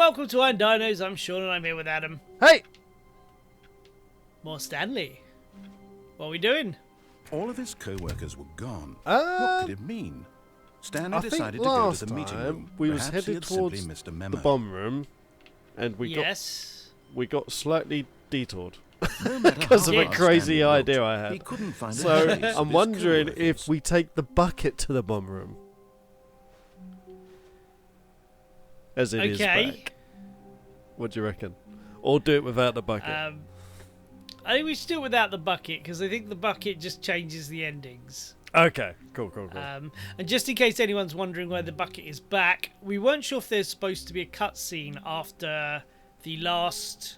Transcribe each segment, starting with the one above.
welcome to I'm Dinos. I'm Sean and I'm here with Adam. Hey! More Stanley. What are we doing? All of his co-workers were gone. Uh, What could it mean? Stanley I think decided to go to last the meeting time room. we was Perhaps he headed had simply towards missed a the memo. bomb room, and we got slightly detoured No matter because how of a hard crazy Stanley idea looked, I He had. couldn't find So a trace of I'm his wondering co-workers. if we take the bucket to the bomb room, as it is back. What do you reckon? Or do it without the bucket? I think we should do it without the bucket because I think the bucket just changes the endings. Okay, cool. And just in case anyone's wondering why the bucket is back, we weren't sure if there's supposed to be a cutscene after the last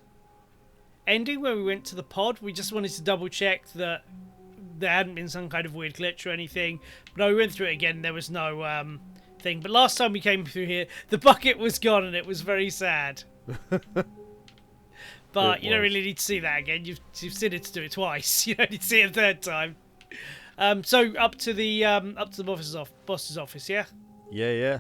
ending where we went to the pod. We just wanted to double check that there hadn't been some kind of weird glitch or anything. But no, we went through it again. There was no thing. But last time we came through here, the bucket was gone and it was very sad. But you don't really need to see that again. You've seen it to do it twice. You don't need to see it a third time. So up to the boss's office, yeah. Yeah.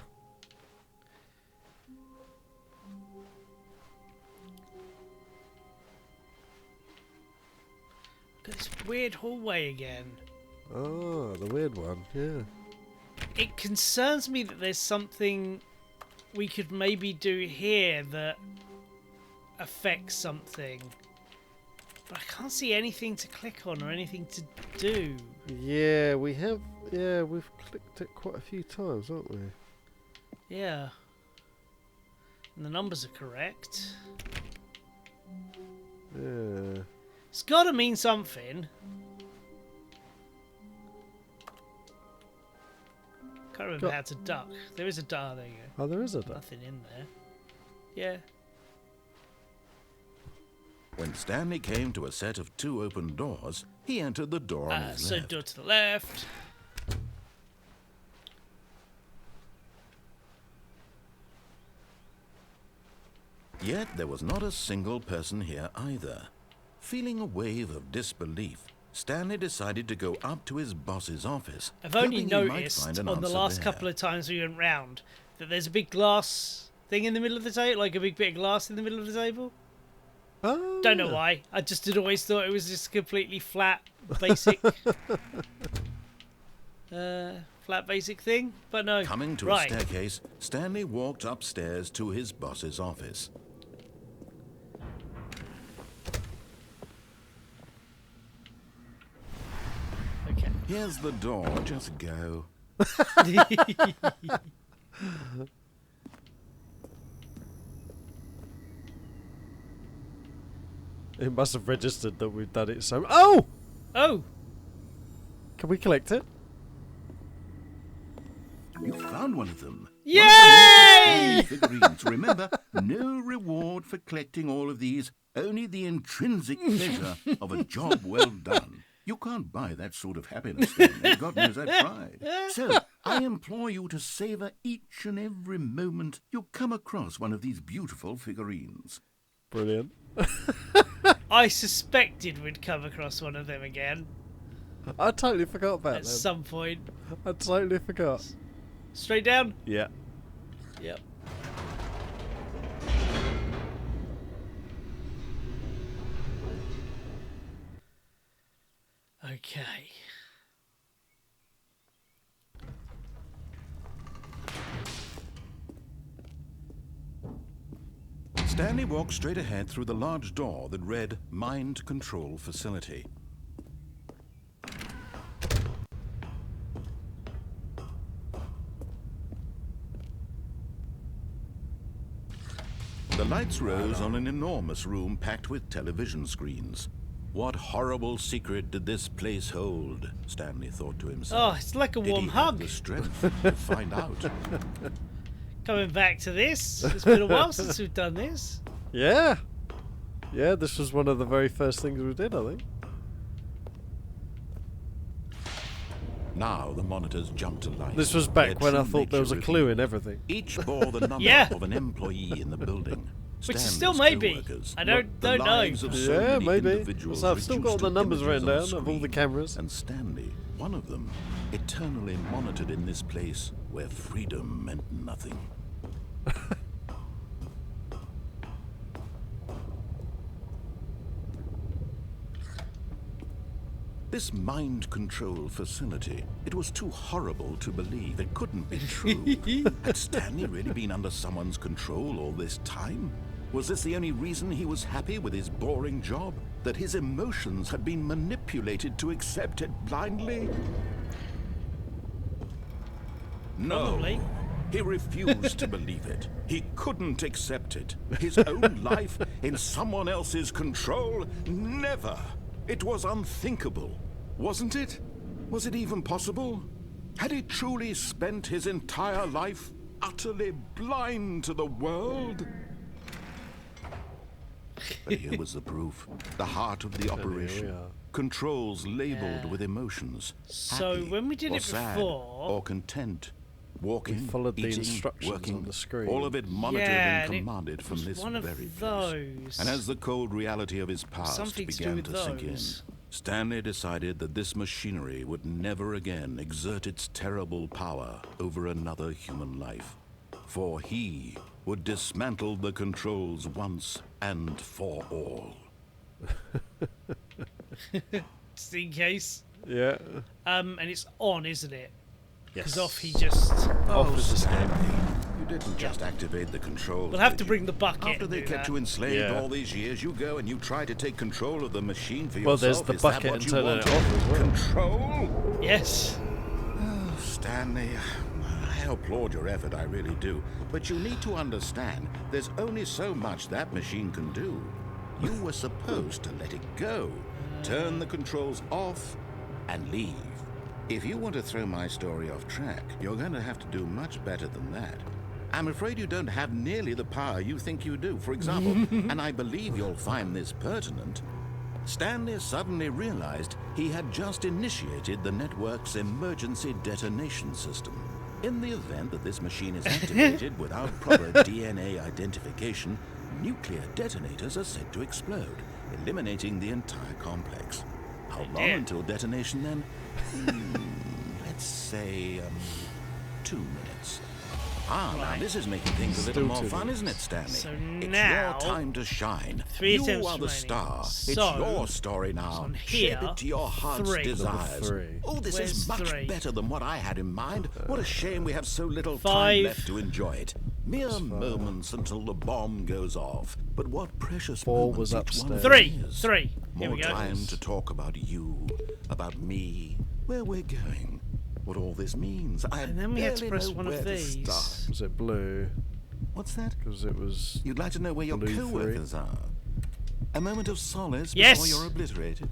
Got this weird hallway again. Oh, the weird one. Yeah. It concerns me that there's something we could maybe do here that affects something. But I can't see anything to click on or anything to do. Yeah, we have. Yeah, we've clicked it quite a few times, haven't we? Yeah. And the numbers are correct. Yeah. It's got to mean something. Can't remember how to duck. There is a duck. There you go. Oh, there is a duck. Nothing in there. Yeah. When Stanley came to a set of 2 open doors, he entered the door on his So left. door to the left. Yet there was not a single person here either. Feeling a wave of disbelief, Stanley decided to go up to his boss's office. I've only hoping he might noticed find an on the answer last there. couple of times we went round that there's a big glass thing in the middle of the table, like a big bit of glass in the middle of the table. Oh, Don't know why. I just had always thought it was just completely flat, basic, flat basic thing. But no. Coming to a staircase, Stanley walked upstairs to his boss's office. Okay. Here's the door, just go. It must have registered that we've done it so. Oh! Oh! Can we collect it? You found one of them. Yay! Figurines. Remember, no reward for collecting all of these, only the intrinsic pleasure of a job well done. You can't buy that sort of happiness, Stanley. God knows I've tried. So, I implore you to savor each and every moment you come across one of these beautiful figurines. Brilliant. I suspected we'd come across one of them again I totally forgot about at them. some point. I totally forgot. Straight down? Yeah. Yep. Okay. Stanley walked straight ahead through the large door that read Mind Control Facility. The lights rose on an enormous room packed with television screens. What horrible secret did this place hold? Stanley thought to himself. Oh, it's like a Did warm he hug. have the strength to find out? Coming back to this. It's been a while since we've done this. Yeah. Yeah, this was one of the very first things we did, I think. Now the monitors jumped to life. This was Their back when I true thought there was a nature clue in revealed. everything. Each bore the number Yeah. of an employee in the building. Which is Stanley's still maybe. co-workers. I don't The know. lives of so Yeah, many maybe. individuals So I've still got reduced the to numbers images written on a down of all the screen. cameras. And Stanley, one of them, eternally monitored in this place where freedom meant nothing. This mind control facility, it was too horrible to believe. It couldn't be true. Had Stanley really been under someone's control all this time? Was this the only reason he was happy with his boring job? That his emotions had been manipulated to accept it blindly? No. Probably. He refused to believe it. He couldn't accept it. His own life in someone else's control? Never. It was unthinkable. Wasn't it? Was it even possible? Had he truly spent his entire life utterly blind to the world? But here was the proof. The heart of the operation. Controls labeled with emotions. So Happy when we did or it sad before, or content. Walking, followed the eating, instructions working, on the screen. all of it monitored Yeah, and and it commanded from was this one of very place. those. And as the cold reality of his past Something to do began with to sink in, those. Stanley decided that this machinery would never again exert its terrible power over another human life. For he would dismantle the controls once and for all. just in case. Yeah. And it's on, isn't it? Because Yes. off he just... Oh, is the Stanley, you didn't just activate the controls. We'll have did to you? bring the bucket After and they do kept that. you enslaved Yeah. all these years, you go and you try to take control of the machine for Well, there's yourself. the Is that bucket what and you turning it wanted? off as well. Control? Yes. Oh, Stanley, I applaud your effort, I really do. But you need to understand, there's only so much that machine can do. You were supposed to let it go, turn the controls off, and leave. If you want to throw my story off track, you're going to have to do much better than that. I'm afraid you don't have nearly the power you think you do. For example, and I believe you'll find this pertinent, Stanley suddenly realized he had just initiated the network's emergency detonation system. In the event that this machine is activated without proper DNA identification, nuclear detonators are said to explode, eliminating the entire complex. How long dear. until detonation then? Let's say 2 minutes. Now Right. this is making things a little Still more 2 fun, minutes. isn't it, Stanley? So it's now, your time to shine. 3 You attempts are the remaining. star. It's So, your story now. on Shape here, it to your heart's 3. desires. Number 3. Oh, this Where's is much 3? better than what I had in mind. What a shame we have so little 5. time left to enjoy it. Mere moments until the bomb goes off. But what precious 4 moments was each one of upstairs. 3. them is. 3. Here More we go. time to talk about you, about me, where we're going, what all this means. I And then we had to barely press know one where of to these. start. Was it blue? What's that? Because it was... You'd like to know where your Blue 3. co-workers are? A moment of solace Yes. before you're obliterated?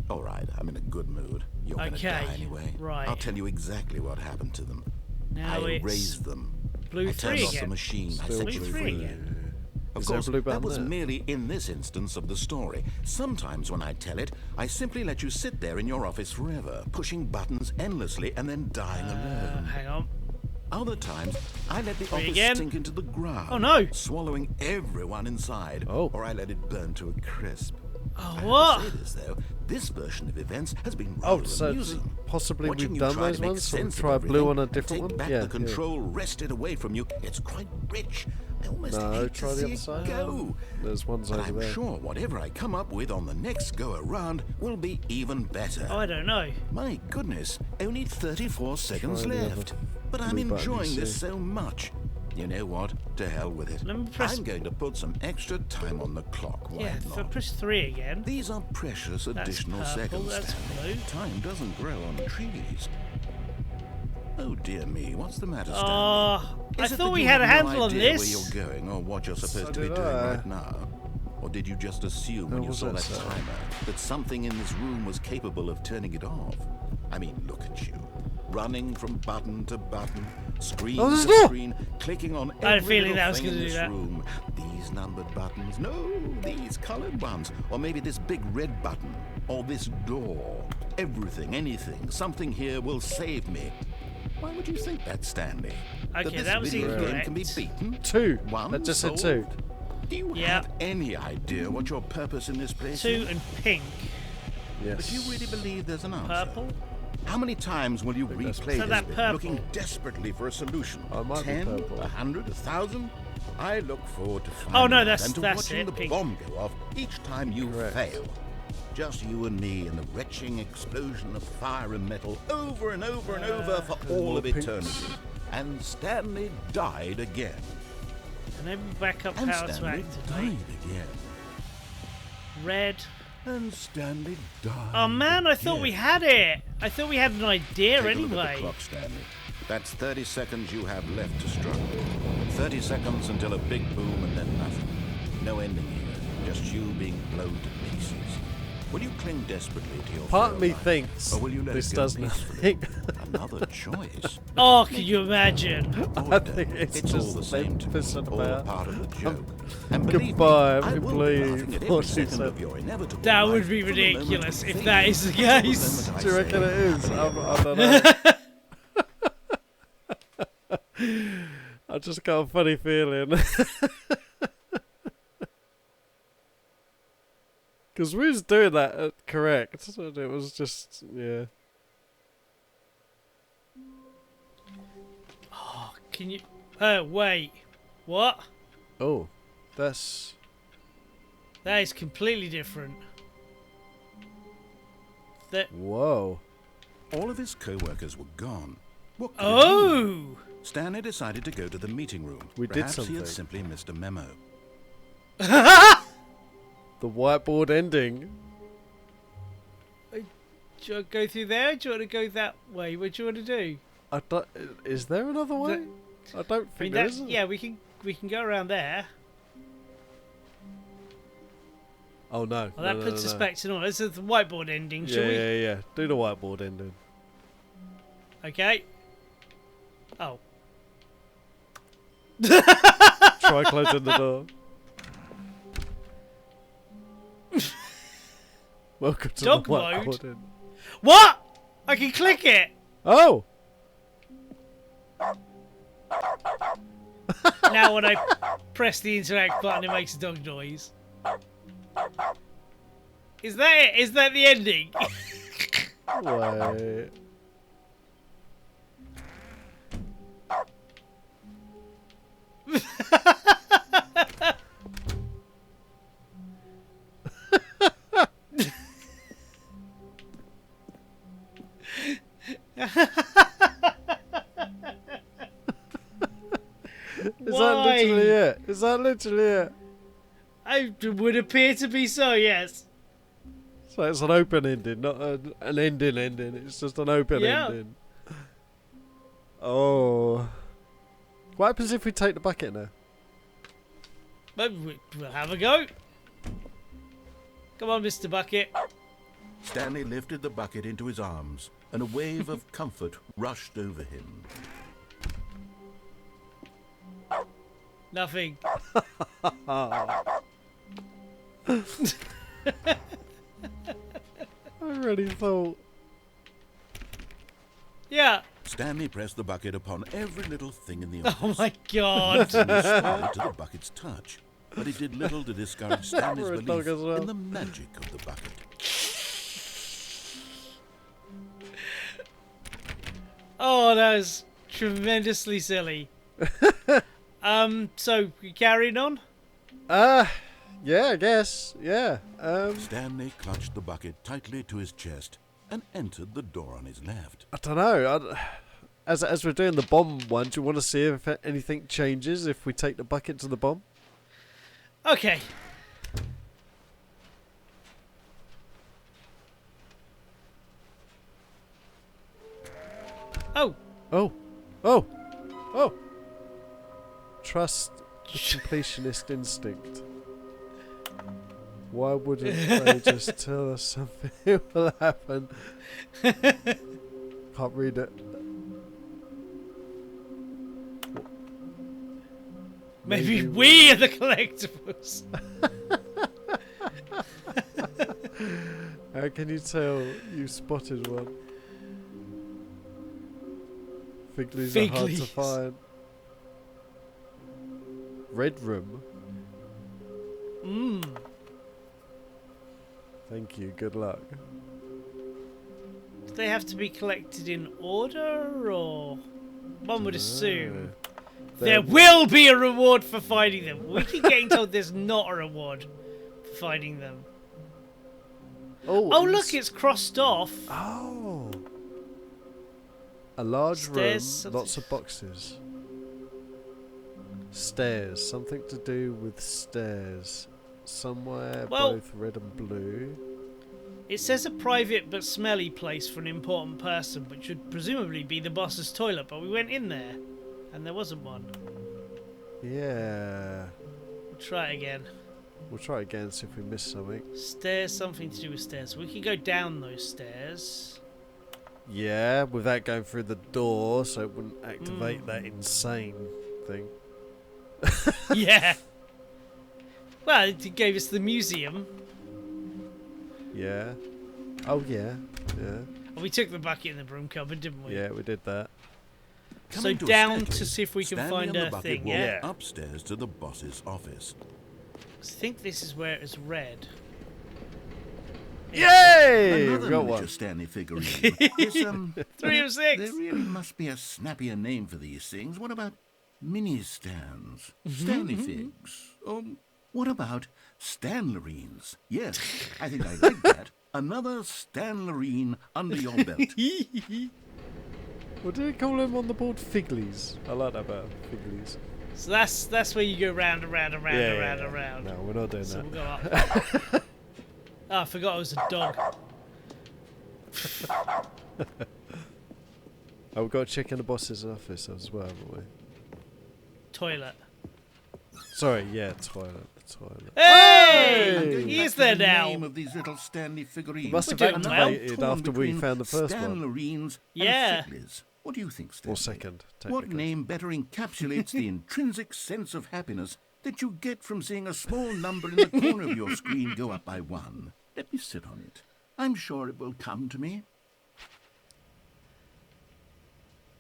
All right, I'm in a good mood. You're going to Okay, die anyway. right. I'll tell you exactly what happened to them. Now I it's raised them. blue I 3 turned off the again. machine. I Still set Blue you 3 free. again. Of Is there a course, blue that band was there? merely in this instance of the story. Sometimes when I tell it, I simply let you sit there in your office forever, pushing buttons endlessly and then dying alone. Hang on. Other times, I let the office again. sink into the ground, Oh, no. swallowing everyone inside, Oh. or I let it burn to a crisp. Oh, I have to what? say this, though, this version of events has been Oh, rather so amusing. possibly Watching we've you done try those to make ones, so we'll sense of try a blue everything, on a different take one? back Yeah, the yeah. control wrested away from you. It's quite rich. I almost No, hate try to the see other it side. go. There's ones But over I'm there. sure whatever I come up with on the next go-around will be even better. Oh, I don't know. My goodness, only 34 seconds Try the other left. But I'm blue button, enjoying you this see. so much. You know what? To hell with it. Let me press- I'm going to put some extra time on the clock. Why Yeah, if I not? press 3 again. These are precious additional purple, seconds. that's Stanley. blue. Time doesn't grow on trees. Oh dear me, what's the matter, Stanley? I Is it thought that we you had a have no handle on idea this. where you're going or what you're supposed So to be did doing I. right now? Or did you just assume when Oh, you was saw that that so? timer that something in this room was capable of turning it off? I mean, look at you. Running from button to button, screen Oh, there's to a door! screen, clicking on I had a every feeling little that I was thing gonna in do this that. room. These numbered buttons, no, these colored ones. Or maybe this big red button, or this door. Everything, anything, something here will save me. Why would you think that, Stanley? Okay, this that was video game incorrect. can be beaten? 2. One That just said 2. solved? Do you Yep. have any idea what your purpose in this place 2 is? and pink. Yes. But you really believe there's an answer? Purple. How many times will you that's- replay So this that bit, purple. looking desperately for a solution? Oh, it might be 10, purple. 100, 1,000? I look forward to finding Oh, no, out that's- and to that's watching it, the pink. bomb go off each time you Correct. fail. Just you and me in the retching explosion of fire and metal over and over and over for all of eternity. And Stanley died again. Enable backup And power to Stanley activate. died again. Red. And Stanley died. Oh man, I thought we had it. I thought we had an idea Take a look at anyway. the clock, Stanley. That's 30 seconds you have left to struggle. 30 seconds until a big boom and then nothing. No ending here. Just you being blown to pieces. Will you cling desperately to your Part of me life, thinks or will you let this it go does peacefully? nothing. Another choice. Oh, can you imagine? I think it's all just the same to me, pissing all about. part of the joke. And believe me, Goodbye, I will be believe laughing at what every she second said. of your inevitable That life would be from the moment ridiculous you if think that is the to moment case. I Do you reckon say, it is? happily I don't know. I just got a funny feeling. Because we was doing that correct. And it was just, yeah. Oh, can you... wait. What? Oh, that's... That is completely different. That... Whoa. All of his co-workers were gone. What could it mean? Oh! Stanley decided to go to the meeting room. We did Perhaps he something. had simply missed a memo. The whiteboard ending. Do you want to go through there? Do you want to go that way? What do you want to do? I don't, is there another way? I don't I think mean, there that, is. yeah, we can go around there. Oh no. Well, that no, puts no, us no. back to normal. This is the whiteboard ending, shall we? Yeah. Do the whiteboard ending. Okay. Oh. Try closing the door. Welcome to Dog the whiteboard mode? end. What? I can click it. Oh! Now when I press the interact button, it makes a dog noise. Is that it? Is that the ending? Wait. Is that literally it? Is that literally it? It would appear to be so, yes. So it's an open ending, not an ending. It's just an open ending. Oh. What happens if we take the bucket now? But we'll have a go. Come on, Mr. Bucket. Stanley lifted the bucket into his arms, and a wave of comfort rushed over him. Nothing. I already thought. Yeah. Stanley pressed the bucket upon every little thing in the office. Oh my god. He responded to the bucket's touch, but it did little to discourage Stanley's For a dog belief as well. in the magic of the bucket. Oh, that was tremendously silly. So we carrying on? Yeah, I guess. Yeah. Stanley clutched the bucket tightly to his chest and entered the door on his left. I don't know. As we're doing the bomb one, do you want to see if anything changes if we take the bucket to the bomb? Okay. Oh. Oh. Oh. Oh. Trust the completionist instinct. Why wouldn't they just tell us something will happen? Can't read it. Maybe we are the collectibles. How can you tell you spotted one? Figlies are hard to Figlies. find. Red room. Mmm. Thank you. Good luck. Do they have to be collected in order, or one would assume there will be a reward for finding them? We keep getting told there's not a reward for finding them. Oh, look, it's crossed off. Oh. A large Stairs, room, lots of boxes. Stairs, something to do with stairs. Somewhere Well, both red and blue. it says a private but smelly place for an important person, which would presumably be the boss's toilet, but we went in there, and there wasn't one. Yeah. We'll try it again. We'll try again and see if we miss something. Stairs, something to do with stairs. We can go down those stairs. Yeah, without going through the door, so it wouldn't activate that insane thing. Yeah. Well, it gave us the museum. Yeah. Oh, yeah. Yeah. And we took the bucket in the broom cupboard, didn't we? Yeah, we did that. So Coming to a down staircase, to see if we can Stanley find and the a bucket thing, walked yeah? upstairs to the boss's office. I think this is where it was red. Yay! Another We got miniature one. Stanley figurine. This, 3 of 6. There really must be a snappier name for these things. What about mini stands? Stanley figs? Or what about Stanlerines? Yes, I think I like that. Another Stanlerine under your belt. What did it call them on the board? Figlies. I like that better. Figlies. So that's where you go round and round and round and round and round. No, we're not doing So that. we'll go up. Oh, I forgot it was a dog. Oh, we've got to check in the boss's office as well, haven't we? Toilet. Sorry, yeah, toilet. Hey! I'm going He back is to there the now. name of these little Stanley figurines. Must have We're doing well. activated Torn after we between found the first one. Stanlerines Yeah. and Figlies. What do you think, Stanley? Or second, What technically. name better encapsulates the intrinsic sense of happiness that you get from seeing a small number in the corner of your screen go up by 1? Let me sit on it. I'm sure it will come to me.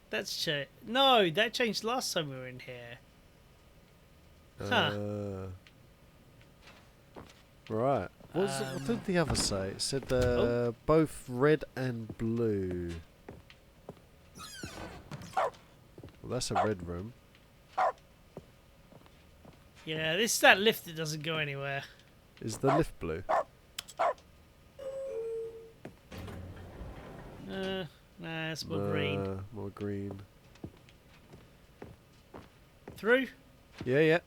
That's no, that changed last time we were in here. Huh. Right. What did the other say? It said Oh. both red and blue. Well, that's a red room. Yeah, this is that lift that doesn't go anywhere. Is the lift blue? Nah, it's more green. More green. Through? Yeah.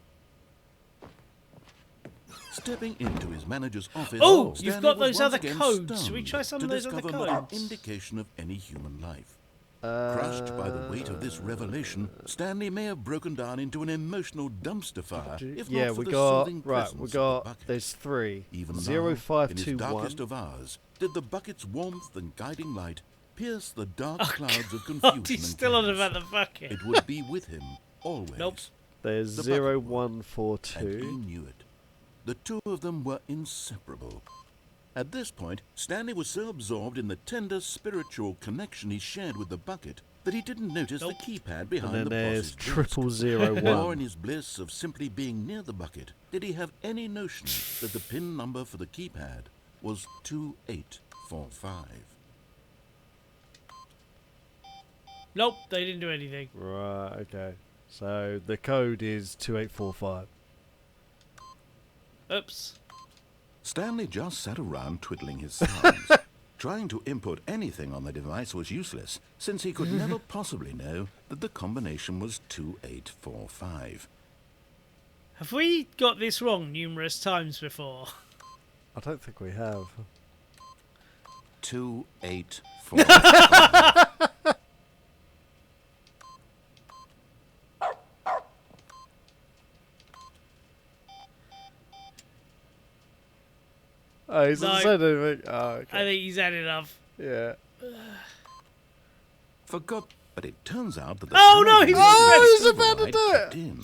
Stepping into his manager's office, Oh, Stanley you've got was those once other again codes. Should we stunned try some to of those other discover not codes? an indication of any human life. Crushed by the weight of this revelation, Stanley may have broken down into an emotional dumpster fire, if Yeah, not for we the got soothing right. presence We of the got bucket. there's 3. Even 0, now, 5, in 2, his darkest 1. of hours, did the bucket's warmth and guiding light pierce the dark clouds of Oh, confusion he's and still on chaos. about the bucket. It would be with him always. Nope. There's The 0, bucket 1, 4, And he 2. knew it. The two of them were inseparable. At this point, Stanley was so absorbed in the tender spiritual connection he shared with the bucket that he didn't notice Nope. the keypad And behind then the there's boss's desk. 00001. Nor in his bliss of simply being near the bucket did he have any notion that the pin number for the keypad was 2845. Nope, they didn't do anything. Right. Okay. So the code is 2845. Oops. Stanley just sat around twiddling his thumbs. Trying to input anything on the device was useless, since he could never possibly know that the combination was 2845. Have we got this wrong numerous times before? I don't think we have. 2845. Oh, he's No. not said anything. Oh, I okay. think he's had enough. Yeah. Forgot, but it turns out that the Oh, no, television he's about to override do it. kicked in,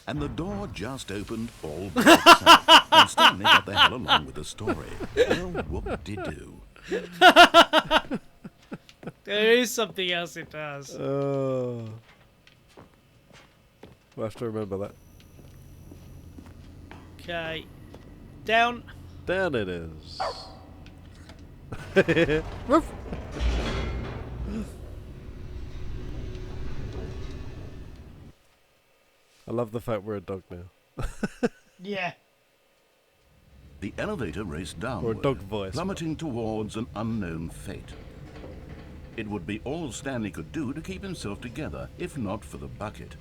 and the door just opened all by itself, and Stanley got the hell along with the story. Well, whoop-de-doo. There is something else it does. Oh. We'll have to remember that. Okay. Down. Down it is. Woof. I love the fact we're a dog now. Yeah. The elevator raced downward, Or a dog voice. plummeting towards an unknown fate. It would be all Stanley could do to keep himself together, if not for the bucket.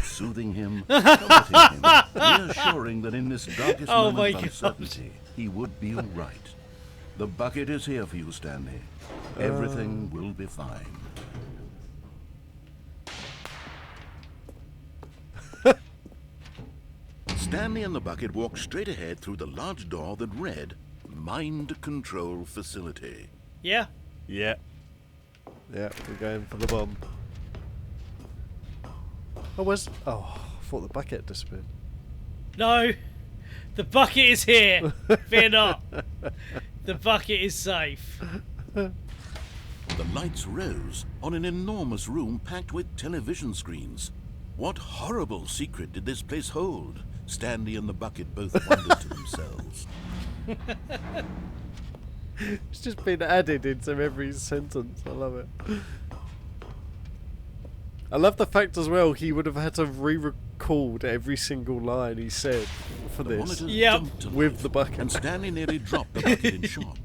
Soothing him, comforting him, reassuring that in this darkest Oh moment my of God. uncertainty, he would be all right. The bucket is here for you, Stanley. Everything will be fine. Stanley and the bucket walked straight ahead through the large door that read, Mind Control Facility. Yeah. Yeah. Yeah, we're going for the bomb. Oh, I thought the bucket disappeared. No. The bucket is here. Fear not. The bucket is safe. The lights rose on an enormous room packed with television screens. What horrible secret did this place hold? Stanley and the bucket both wondered to themselves. It's just been added into every sentence. I love it. I love the fact as well he would have had to re-record every single line he said for The this monitors Yep. jumped to with life, the bucket. and Stanley nearly dropped the bucket in shock.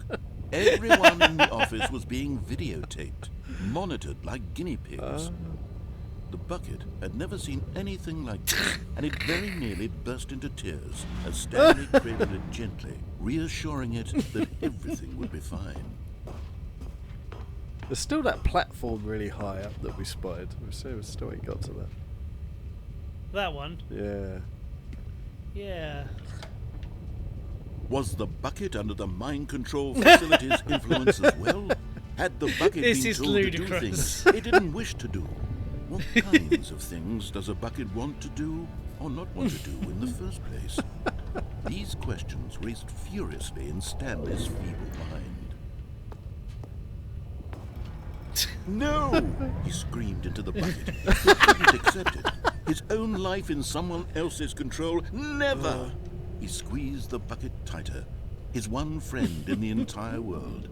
Everyone in the office was being videotaped, monitored like guinea pigs. The bucket had never seen anything like this, and it very nearly burst into tears as Stanley cradled it gently, reassuring it that everything would be fine. There's still that platform really high up that we spotted. We still ain't got to that. That one. Yeah. Yeah. Was the bucket under the mind control facility's influence as well? Had the bucket This been is told to do ludicrous. things it didn't wish to do? What kinds of things does a bucket want to do or not want to do in the first place? These questions raced furiously in Stanley's feeble mind. No! He screamed into the bucket. He couldn't accept it. His own life in someone else's control? Never! He squeezed the bucket tighter. His one friend in the entire world.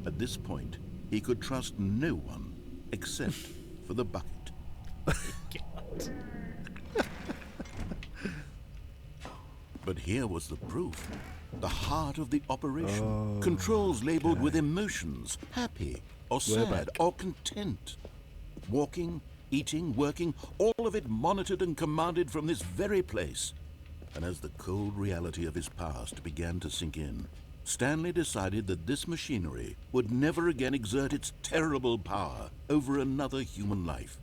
At this point, he could trust no one except for the bucket. God. But here was the proof. The heart of the operation. Controls labeled with emotions. Happy or sad back. or content. Walking, eating, working, all of it monitored and commanded from this very place. And as the cold reality of his past began to sink in, Stanley decided that this machinery would never again exert its terrible power over another human life.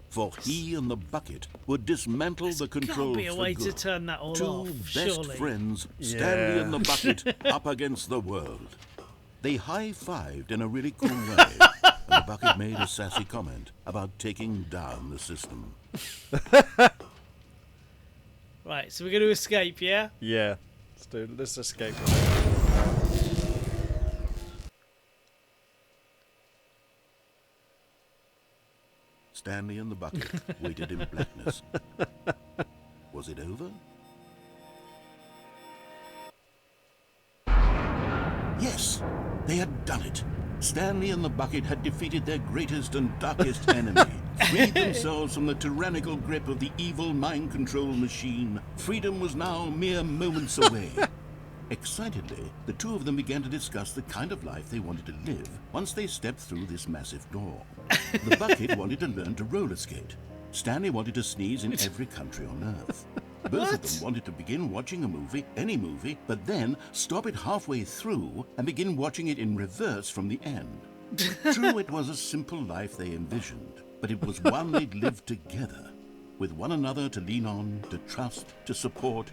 For he and the bucket would dismantle the controls Can't be a for way good. to turn that all Two off. best Surely. friends, Stanley Yeah. and the bucket, up against the world. They high-fived in a really cool way, and the bucket made a sassy comment about taking down the system. Right. So we're going to escape. Yeah. Yeah. Let's escape. Stanley and the bucket waited in blackness. Was it over? Yes, they had done it. Stanley and the bucket had defeated their greatest and darkest enemy, freed themselves from the tyrannical grip of the evil mind control machine. Freedom was now mere moments away. Excitedly, the two of them began to discuss the kind of life they wanted to live once they stepped through this massive door. The bucket wanted to learn to roller skate. Stanley wanted to sneeze in every country on Earth. Both of them wanted to begin watching a movie, any movie, but then stop it halfway through and begin watching it in reverse from the end. True, it was a simple life they envisioned, but it was one they'd lived together, with one another to lean on, to trust, to support.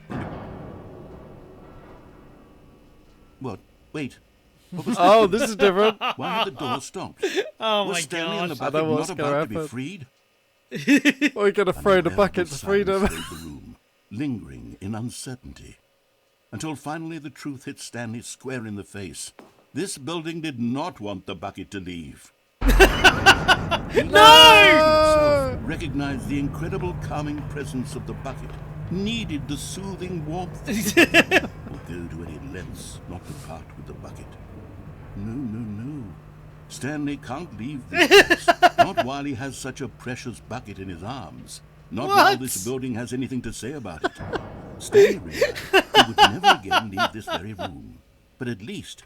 What? Wait. What was Oh, this is different. Why had the door stopped? Oh Was my Stanley and the God. I know bucket what's not gonna about to be happen. freed? We're gonna throw the An bucket to inevitable freedom. silence filled the room, lingering in uncertainty, until finally the truth hit Stanley square in the face. This building did not want the bucket to leave. No! Recognized the incredible calming presence of the bucket, needed the soothing warmth of the bucket, will go to any lengths not to part with the bucket. No. Stanley can't leave this place, not while he has such a precious bucket in his arms. Not while What? this building has anything to say about it. Stanley realized he would never again leave this very room. But at least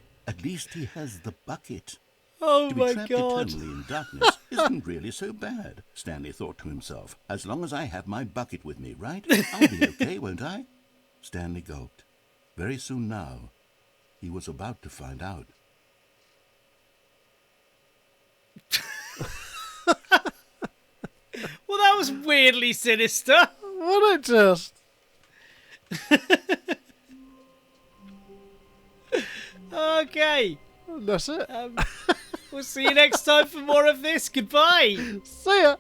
he has the bucket. Oh To be my trapped god. eternally in darkness isn't really so bad, Stanley thought to himself. As long as I have my bucket with me, right? I'll be okay, won't I? Stanley gulped. Very soon now, he was about to find out. Well, that was weirdly sinister. What it just? Okay. That's it. We'll see you next time for more of this. Goodbye. See ya.